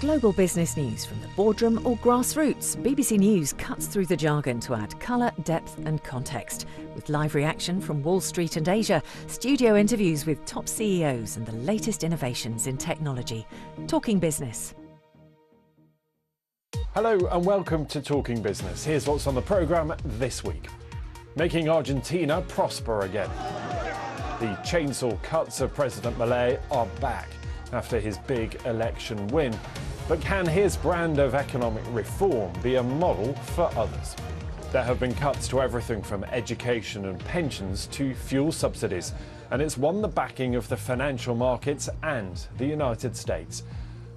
Global business news from the boardroom or grassroots. BBC News cuts through the jargon to add colour, depth and context. With live reaction from Wall Street and Asia, studio interviews with top CEOs and the latest innovations in technology. Talking Business. Hello and welcome to Talking Business. Here's what's on the programme this week. Making Argentina prosper again. The chainsaw cuts of President Milei are back after his big election win. But can his brand of economic reform be a model for others? There have been cuts to everything from education and pensions to fuel subsidies, and it's won the backing of the financial markets and the United States.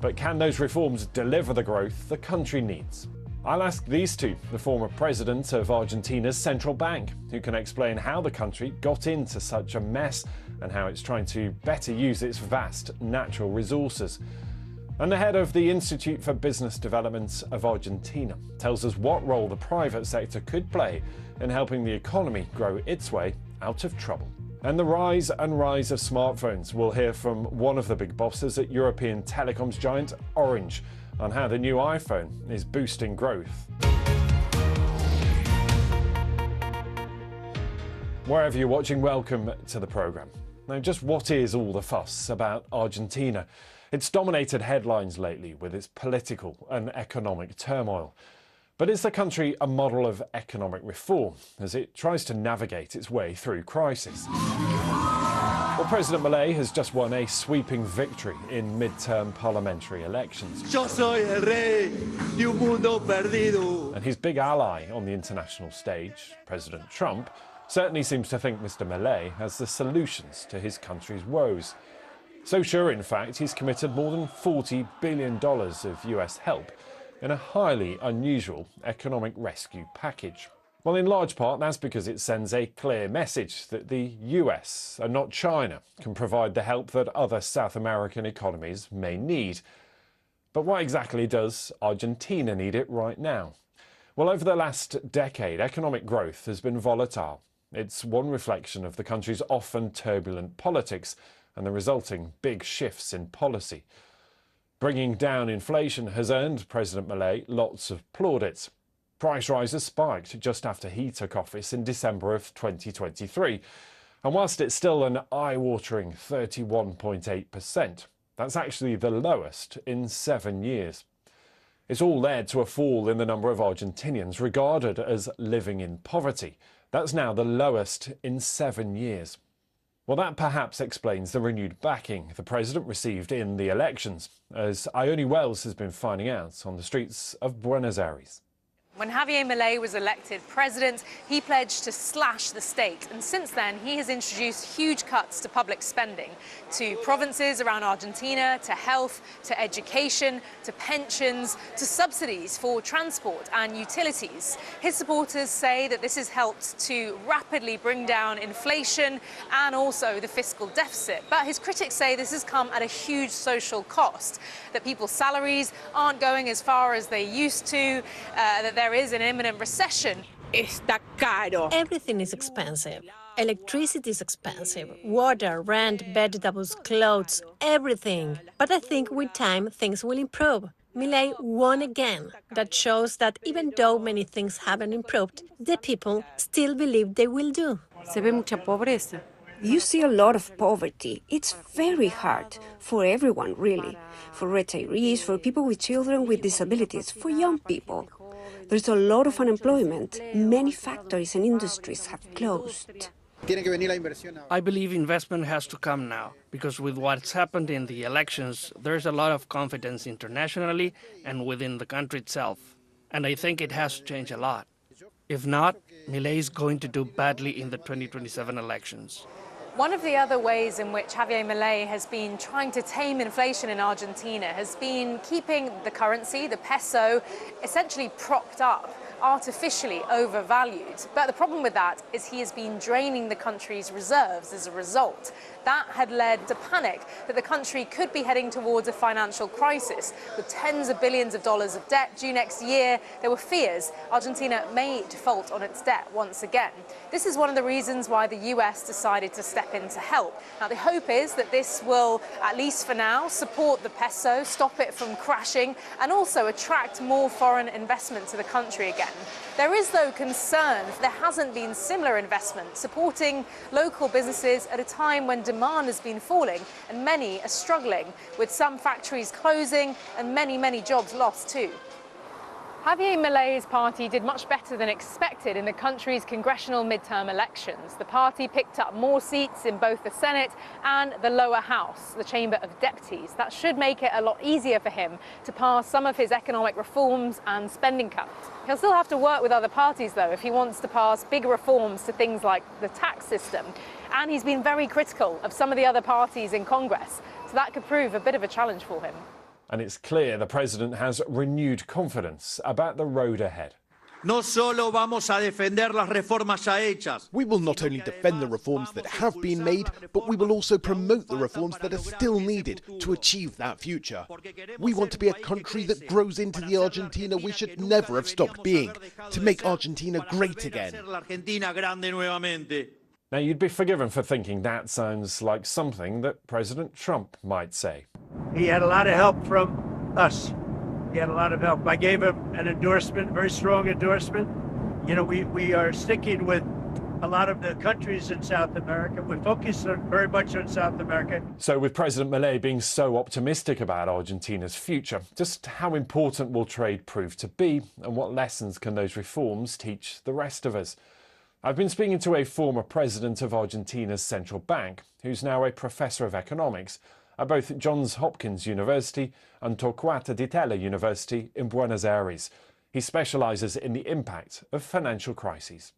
But can those reforms deliver the growth the country needs? I'll ask these two, the former president of Argentina's central bank, who can explain how the country got into such a mess and how it's trying to better use its vast natural resources. And the head of the Institute for Business Development of Argentina tells us what role the private sector could play in helping the economy grow its way out of trouble. And the rise of smartphones. We'll hear from one of the big bosses at European telecoms giant Orange on how the new iPhone is boosting growth. Wherever you're watching, welcome to the programme. Now, just what is all the fuss about Argentina? It's dominated headlines lately with its political and economic turmoil. But is the country a model of economic reform as it tries to navigate its way through crisis? Well, President Milei has just won a sweeping victory in mid-term parliamentary elections. Yo soy el rey de un mundo perdido. And his big ally on the international stage, President Trump, certainly seems to think Mr. Milei has the solutions to his country's woes. So sure, in fact, he's committed more than $40 billion of US help in a highly unusual economic rescue package. Well, in large part, that's because it sends a clear message that the US, and not China, can provide the help that other South American economies may need. But why exactly does Argentina need it right now? Well, over the last decade, economic growth has been volatile. It's one reflection of the country's often turbulent politics and the resulting big shifts in policy. Bringing down inflation has earned President Milei lots of plaudits. Price rises spiked just after he took office in December of 2023. And whilst it's still an eye-watering 31.8%, that's actually the lowest in 7 years. It's all led to a fall in the number of Argentinians regarded as living in poverty. That's now the lowest in 7 years. Well, that perhaps explains the renewed backing the president received in the elections, as Ione Wells has been finding out on the streets of Buenos Aires. When Javier Milei was elected president, he pledged to slash the state. And since then, he has introduced huge cuts to public spending, to provinces around Argentina, to health, to education, to pensions, to subsidies for transport and utilities. His supporters say that this has helped to rapidly bring down inflation and also the fiscal deficit. But his critics say this has come at a huge social cost, that people's salaries aren't going as far as they used to, that there is an imminent recession. Está caro. Everything is expensive. Electricity is expensive. Water, rent, vegetables, clothes, everything. But I think with time things will improve. Milei won again. That shows that even though many things haven't improved, the people still believe they will do. Se ve mucha pobreza. You see a lot of poverty. It's very hard for everyone, really. For retirees, for people with children with disabilities, for young people. There's a lot of unemployment. Many factories and industries have closed. I believe investment has to come now, because with what's happened in the elections, there's a lot of confidence internationally and within the country itself. And I think it has to change a lot. If not, Milei is going to do badly in the 2027 elections. One of the other ways in which Javier Milei has been trying to tame inflation in Argentina has been keeping the currency, the peso, essentially propped up, artificially overvalued. But the problem with that is he has been draining the country's reserves as a result. That had led to panic that the country could be heading towards a financial crisis with tens of billions of dollars of debt due next year. There were fears Argentina may default on its debt once again. This is one of the reasons why the US decided to step in to help. Now, the hope is that this will, at least for now, support the peso, stop it from crashing, and also attract more foreign investment to the country again. There is, though, concern there hasn't been similar investment supporting local businesses at a time when demand has been falling and many are struggling, with some factories closing and many jobs lost too. Javier Milei's party did much better than expected in the country's congressional midterm elections. The party picked up more seats in both the Senate and the lower house, the Chamber of Deputies. That should make it a lot easier for him to pass some of his economic reforms and spending cuts. He'll still have to work with other parties, though, if he wants to pass bigger reforms to things like the tax system. And he's been very critical of some of the other parties in Congress, so that could prove a bit of a challenge for him. And it's clear the president has renewed confidence about the road ahead. No solo vamos a defender las reformas ya hechas. We will not only defend the reforms that have been made, but we will also promote the reforms that are still needed to achieve that future. We want to be a country that grows into the Argentina we should never have stopped being, to make Argentina great again. Now, you'd be forgiven for thinking that sounds like something that President Trump might say. He had a lot of help from us. He had a lot of help. I gave him an endorsement, very strong endorsement. You know, we are sticking with a lot of the countries in South America. We focus very much on South America. So with President Milei being so optimistic about Argentina's future, just how important will trade prove to be, and what lessons can those reforms teach the rest of us? I've been speaking to a former president of Argentina's central bank, who's now a professor of economics at both Johns Hopkins University and Torquato di Tella University in Buenos Aires. He specialises in the impact of financial crises.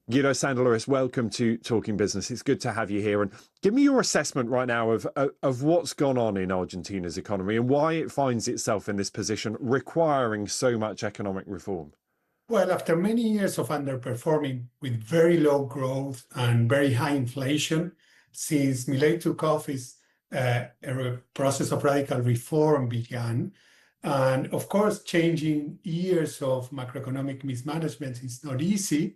Guido Sandleris, welcome to Talking Business. It's good to have you here. And give me your assessment right now of what's gone on in Argentina's economy and why it finds itself in this position requiring so much economic reform. Well, after many years of underperforming with very low growth and very high inflation, since Milei took office, a process of radical reform began. And of course, changing years of macroeconomic mismanagement is not easy.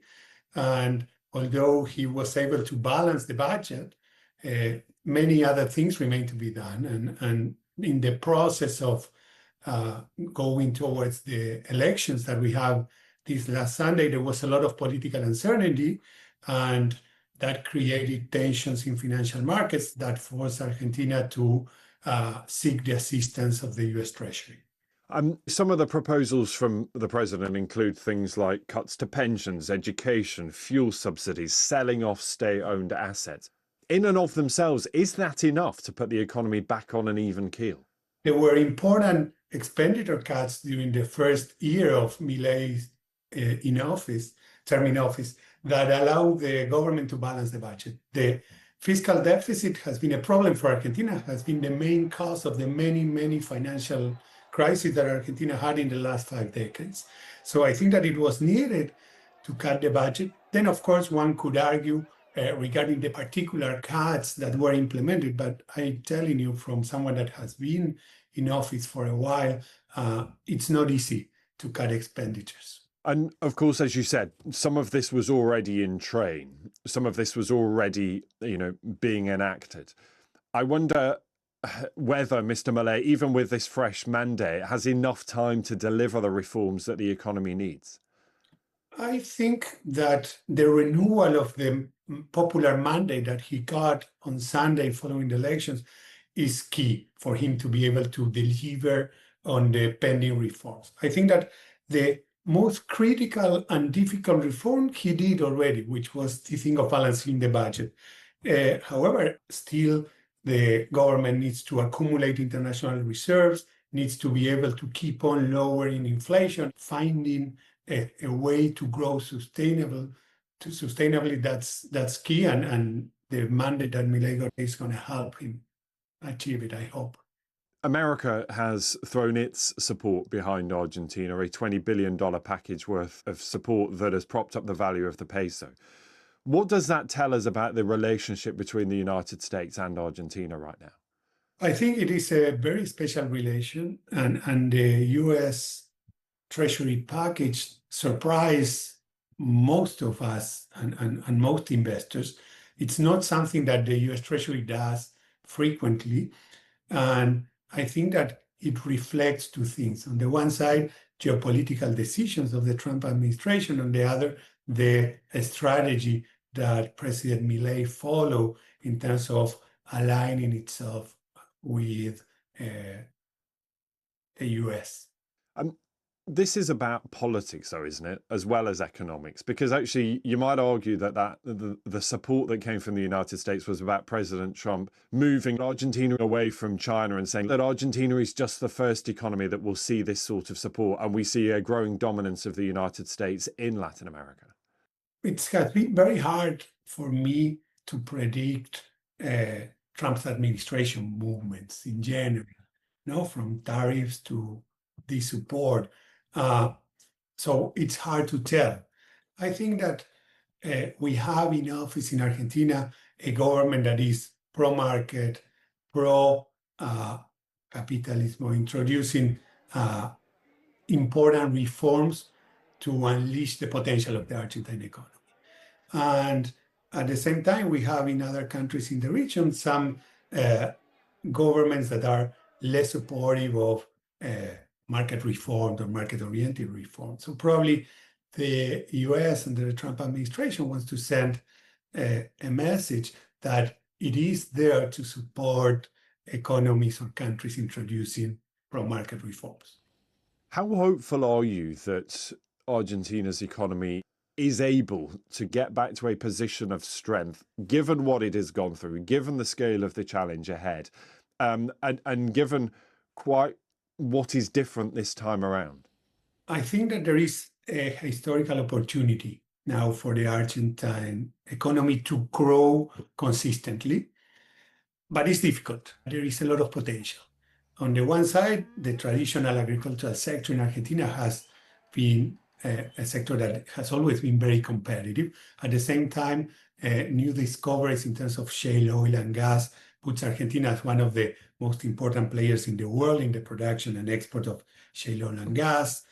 And although he was able to balance the budget, many other things remain to be done. And in the process of going towards the elections that we have this last Sunday, there was a lot of political uncertainty, and that created tensions in financial markets that forced Argentina to seek the assistance of the US Treasury. Some of the proposals from the president include things like cuts to pensions, education, fuel subsidies, selling off state-owned assets. In and of themselves, is that enough to put the economy back on an even keel? There were important expenditure cuts during the first year of Milei's term in office, that allowed the government to balance the budget. The fiscal deficit has been a problem for Argentina, has been the main cause of the many financial crises that Argentina had in the last 5 decades. So I think that it was needed to cut the budget. Then, of course, one could argue regarding the particular cuts that were implemented, but I'm telling you from someone that has been in office for a while, it's not easy to cut expenditures. And of course, as you said, some of this was already in train. Some of this was already, being enacted. I wonder whether Mr. Milei, even with this fresh mandate, has enough time to deliver the reforms that the economy needs. I think that the renewal of the popular mandate that he got on Sunday following the elections is key for him to be able to deliver on the pending reforms. I think that the most critical and difficult reform he did already, which was the thing of balancing the budget. However, still the government needs to accumulate international reserves, needs to be able to keep on lowering inflation, finding a way to grow sustainably. That's key, and the mandate that Milei got is going to help him achieve it, I hope. America has thrown its support behind Argentina, a $20 billion package worth of support that has propped up the value of the peso. What does that tell us about the relationship between the United States and Argentina right now? I think it is a very special relation, and the U.S. Treasury package surprised most of us and most investors. It's not something that the U.S. Treasury does frequently, and I think that it reflects two things. On the one side, geopolitical decisions of the Trump administration. On the other, the strategy that President Milei followed in terms of aligning itself with the US. This is about politics, though, isn't it, as well as economics? Because actually, you might argue that the support that came from the United States was about President Trump moving Argentina away from China and saying that Argentina is just the first economy that will see this sort of support, and we see a growing dominance of the United States in Latin America. It has been very hard for me to predict Trump's administration movements in general, from tariffs to this support. So it's hard to tell. I think that we have in office in Argentina a government that is pro-market, pro-capitalism, introducing important reforms to unleash the potential of the Argentine economy. And at the same time, we have in other countries in the region some governments that are less supportive of market reform or market-oriented reform. So probably the US and the Trump administration wants to send a message that it is there to support economies or countries introducing pro-market reforms. How hopeful are you that Argentina's economy is able to get back to a position of strength, given what it has gone through, given the scale of the challenge ahead, and given quite what is different this time around? I think that there is a historical opportunity now for the Argentine economy to grow consistently, but it's difficult. There is a lot of potential. On the one side, the traditional agricultural sector in Argentina has been a sector that has always been very competitive. At the same time, new discoveries in terms of shale oil and gas puts Argentina as one of the most important players in the world in the production and export of shale oil and gas,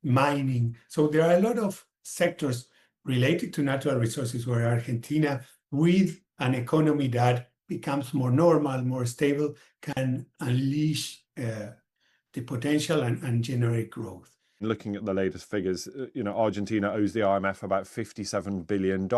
mining. So there are a lot of sectors related to natural resources where Argentina, with an economy that becomes more normal, more stable, can unleash the potential and generate growth. Looking at the latest figures, Argentina owes the IMF about $57 billion.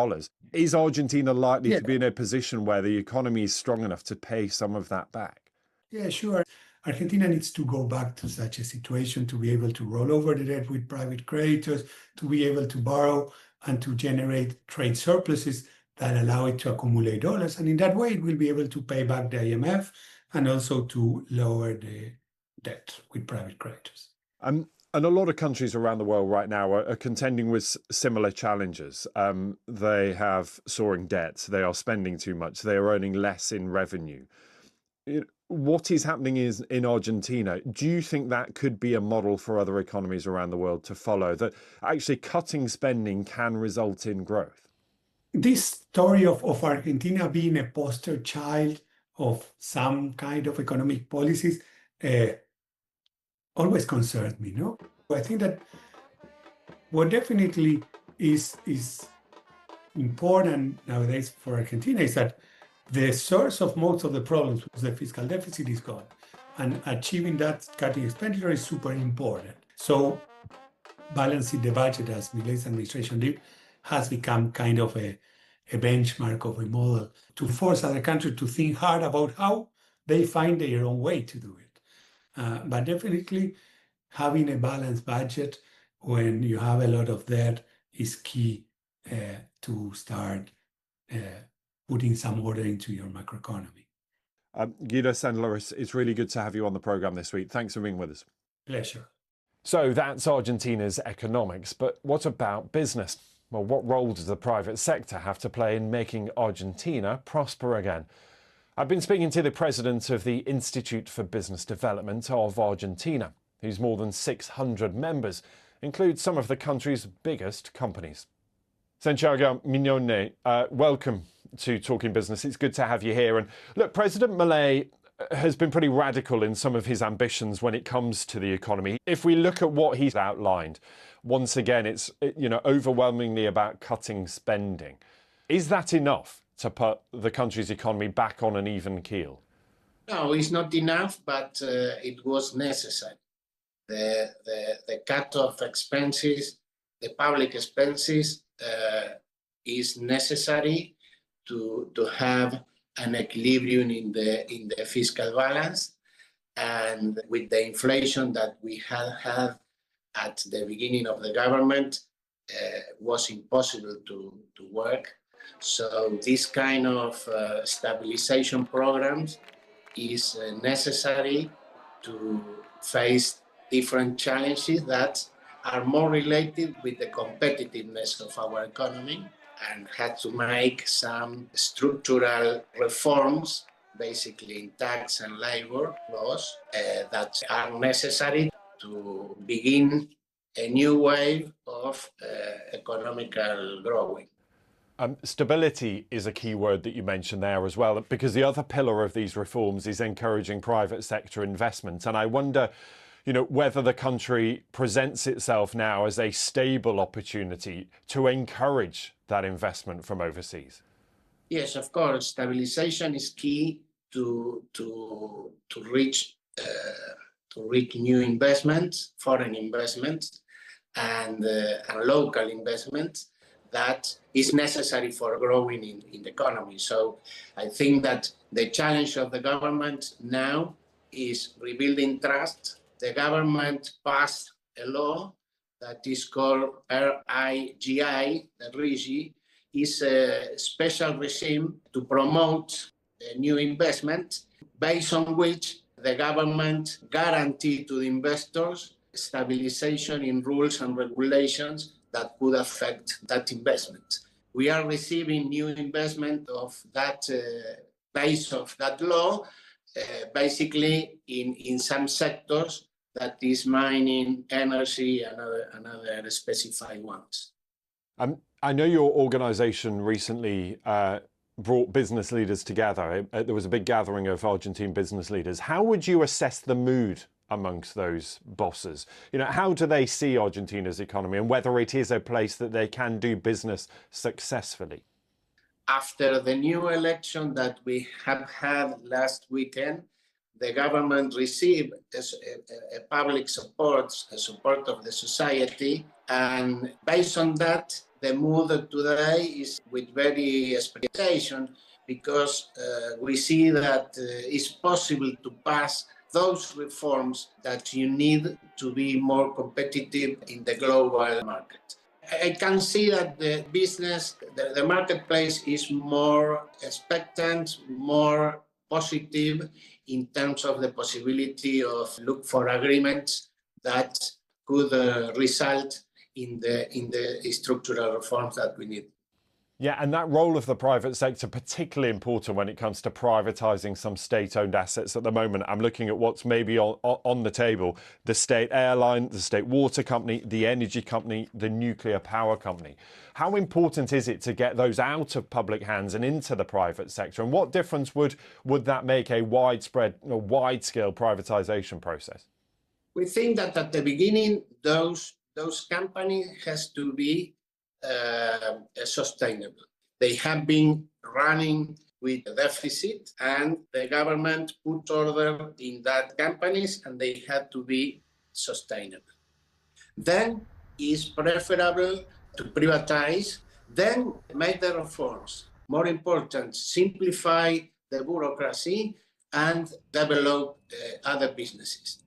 Is Argentina likely to be in a position where the economy is strong enough to pay some of that back? Yeah, sure. Argentina needs to go back to such a situation to be able to roll over the debt with private creditors, to be able to borrow and to generate trade surpluses that allow it to accumulate dollars. And in that way, it will be able to pay back the IMF and also to lower the debt with private creditors. And a lot of countries around the world right now are contending with similar challenges. They have soaring debts, they are spending too much, they are earning less in revenue. What is happening in Argentina? Do you think that could be a model for other economies around the world to follow, that actually cutting spending can result in growth? This story of Argentina being a poster child of some kind of economic policies always concerned me, I think that what definitely is important nowadays for Argentina is that the source of most of the problems, the fiscal deficit, is gone. And achieving that cutting expenditure is super important. So balancing the budget, as Milei's administration did, has become kind of a benchmark of a model to force other countries to think hard about how they find their own way to do it. But definitely having a balanced budget when you have a lot of debt is key to start putting some order into your macroeconomy. Guido Sandleris, it's really good to have you on the programme this week. Thanks for being with us. Pleasure. So that's Argentina's economics, but what about business? Well, what role does the private sector have to play in making Argentina prosper again? I've been speaking to the president of the Institute for Business Development of Argentina, whose more than 600 members include some of the country's biggest companies. Santiago Mignone, welcome to Talking Business. It's good to have you here. And look, President Milei has been pretty radical in some of his ambitions when it comes to the economy. If we look at what he's outlined, once again, it's overwhelmingly about cutting spending. Is that enough to put the country's economy back on an even keel? No, it's not enough, but it was necessary. The cut of expenses, the public expenses, is necessary to have an equilibrium in the fiscal balance, and with the inflation that we had at the beginning of the government, was impossible to work. So this kind of stabilization programs is necessary to face different challenges that are more related with the competitiveness of our economy, and had to make some structural reforms, basically in tax and labor laws, that are necessary to begin a new wave of economical growing. Stability is a key word that you mentioned there as well, because the other pillar of these reforms is encouraging private sector investment. And I wonder, whether the country presents itself now as a stable opportunity to encourage that investment from overseas. Yes, of course. Stabilization is key to reach new investments, foreign investments, and local investments that is necessary for growing in the economy. So I think that the challenge of the government now is rebuilding trust. The government passed a law that is called RIGI, the RIGI, is a special regime to promote new investment, based on which the government guaranteed to the investors stabilization in rules and regulations that could affect that investment. We are receiving new investment of that base of that law, basically in some sectors, that is mining, energy, and other specified ones. I know your organisation recently brought business leaders together. There was a big gathering of Argentine business leaders. How would you assess the mood amongst those bosses? How do they see Argentina's economy, and whether it is a place that they can do business successfully? After the new election that we have had last weekend, the government received a public support, a support of the society, and based on that, the mood today is with very expectation, because we see that it's possible to pass those reforms that you need to be more competitive in the global market. I can see that the business, the marketplace is more expectant, more positive in terms of the possibility of look for agreements that could result in the structural reforms that we need. Yeah, and that role of the private sector, particularly important when it comes to privatising some state-owned assets at the moment. I'm looking at what's maybe on the table: the state airline, the state water company, the energy company, the nuclear power company. How important is it to get those out of public hands and into the private sector? And what difference would that make a widespread, wide-scale privatisation process? We think that at the beginning, those companies has to be sustainable. They have been running with a deficit, and the government put order in that companies, and they had to be sustainable. Then it's preferable to privatize, then make the reforms. More important, simplify the bureaucracy and develop other businesses.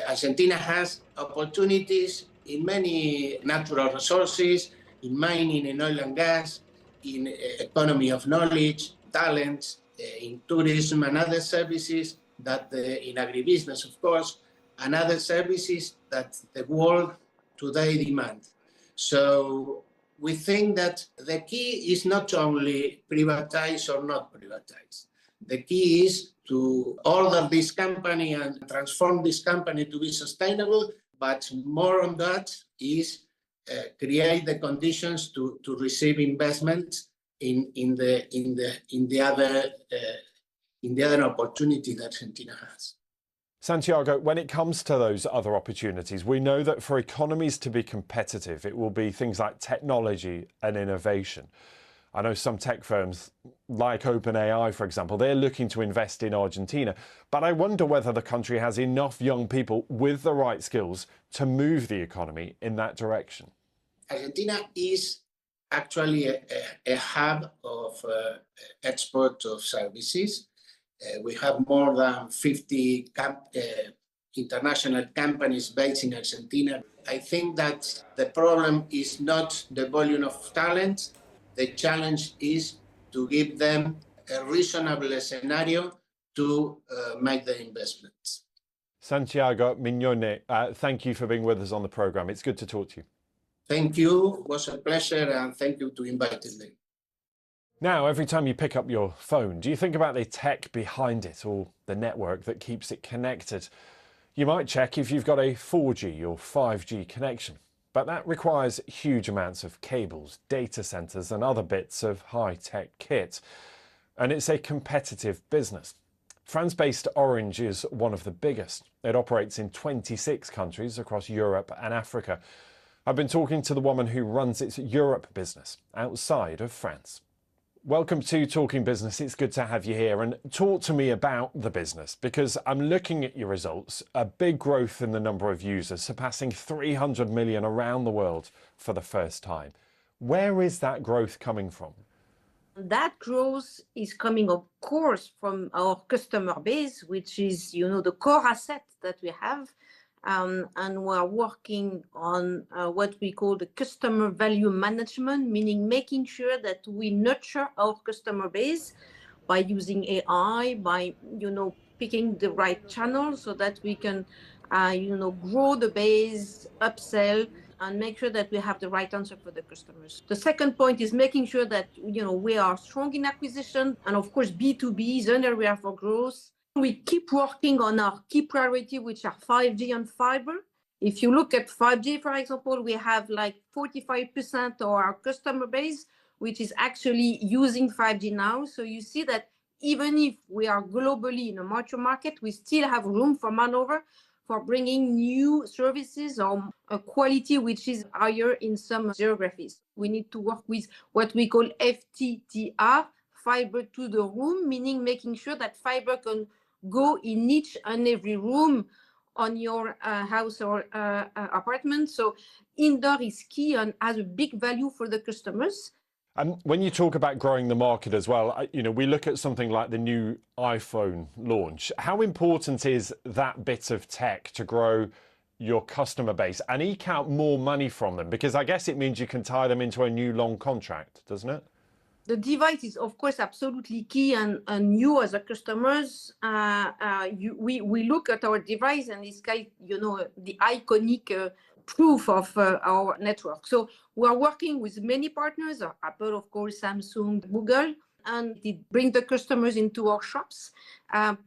Argentina has opportunities in many natural resources, in mining, in oil and gas, in economy of knowledge, talents, in tourism and other services that in agribusiness, of course, and other services that the world today demands. So we think that the key is not only privatize or not privatize. The key is to order this company and transform this company to be sustainable, but more on that is create the conditions to receive investment in the other opportunity that Argentina has. Santiago, when it comes to those other opportunities, we know that for economies to be competitive, it will be things like technology and innovation. I know some tech firms like OpenAI, for example, they're looking to invest in Argentina. But I wonder whether the country has enough young people with the right skills to move the economy in that direction. Argentina is actually a hub of export of services. We have more than 50 international companies based in Argentina. I think that the problem is not the volume of talent. The challenge is to give them a reasonable scenario to make the investments. Santiago Mignone, thank you for being with us on the programme. It's good to talk to you. Thank you. It was a pleasure, and thank you to inviting me. Now, every time you pick up your phone, do you think about the tech behind it or the network that keeps it connected? You might check if you've got a 4G or 5G connection, but that requires huge amounts of cables, data centres and other bits of high-tech kit. And it's a competitive business. France-based Orange is one of the biggest. It operates in 26 countries across Europe and Africa. I've been talking to the woman who runs its Europe business outside of France. Welcome to Talking Business. It's good to have you here, and talk to me about the business, because I'm looking at your results, a big growth in the number of users, surpassing 300 million around the world for the first time. Where is that growth coming from? That growth is coming, of course, from our customer base, which is, the core asset that we have. And we're working on what we call the customer value management, meaning making sure that we nurture our customer base by using AI, by, picking the right channel so that we can, grow the base, upsell, and make sure that we have the right answer for the customers. The second point is making sure that, we are strong in acquisition. And of course, B2B is an area for growth. We keep working on our key priority, which are 5G and fiber. If you look at 5G, for example, we have like 45% of our customer base, which is actually using 5G now. So you see that even if we are globally in a mature market, we still have room for maneuver for bringing new services or a quality which is higher in some geographies. We need to work with what we call FTTR, fiber to the room, meaning making sure that fiber can go in each and every room on your house or apartment. So indoor is key and has a big value for the customers. And when you talk about growing the market as well, we look at something like the new iPhone launch. How important is that bit of tech to grow your customer base and eke out more money from them? Because I guess it means you can tie them into a new long contract, doesn't it? The device is, of course, absolutely key, and you as a customers, we look at our device and it's the iconic proof of our network. So we are working with many partners, Apple, of course, Samsung, Google, and it brings the customers into our shops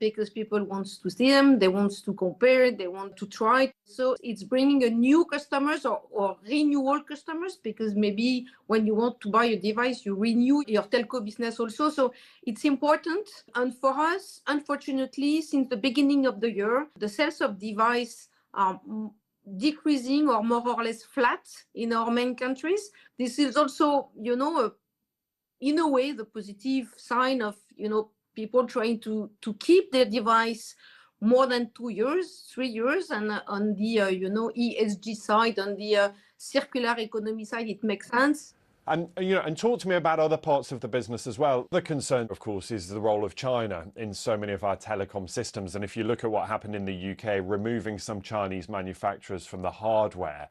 because people want to see them, they want to compare, they want to try. So it's bringing a new customers or renewal customers, because maybe when you want to buy a device, you renew your telco business also. So it's important. And for us, unfortunately, since the beginning of the year, the sales of device are decreasing or more or less flat in our main countries. This is also, in a way, the positive sign of, people trying to keep their device more than 2 years, 3 years. And on the, ESG side, on the circular economy side, it makes sense. And, and talk to me about other parts of the business as well. The concern, of course, is the role of China in so many of our telecom systems. And if you look at what happened in the UK, removing some Chinese manufacturers from the hardware,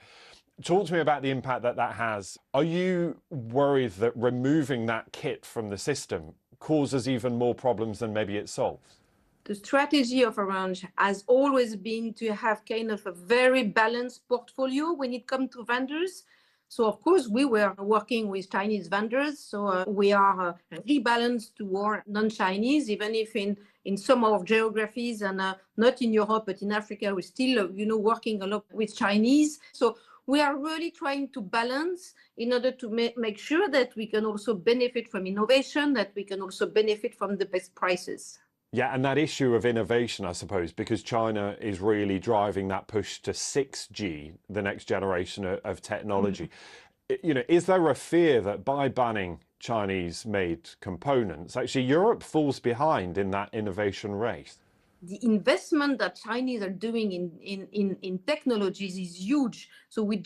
talk to me about the impact that has. Are you worried that removing that kit from the system causes even more problems than maybe it solves? The strategy of Orange has always been to have kind of a very balanced portfolio when it comes to vendors. So, of course, we were working with Chinese vendors. So we are rebalanced toward non-Chinese, even if in some of our geographies and not in Europe, but in Africa, we're still, working a lot with Chinese. So we are really trying to balance in order to make sure that we can also benefit from innovation, that we can also benefit from the best prices. Yeah, and that issue of innovation, I suppose, because China is really driving that push to 6G, the next generation of technology. You know, is there a fear that by banning Chinese-made components, actually Europe falls behind in that innovation race? The investment that Chinese are doing in technologies is huge. So we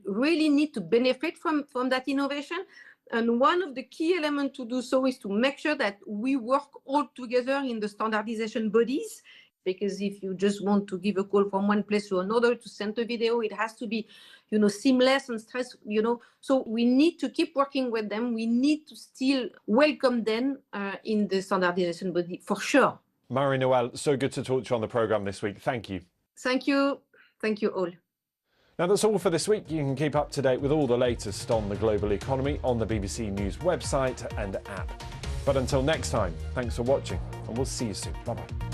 really need to benefit from that innovation. And one of the key elements to do so is to make sure that we work all together in the standardization bodies. Because if you just want to give a call from one place to another to send a video, it has to be, you know, seamless and stress, you know. So we need to keep working with them. We need to still welcome them in the standardization body for sure. Marie-Noëlle, so good to talk to you on the programme this week. Thank you. Thank you. Thank you all. Now that's all for this week. You can keep up to date with all the latest on the global economy on the BBC News website and app. But until next time, thanks for watching and we'll see you soon. Bye-bye.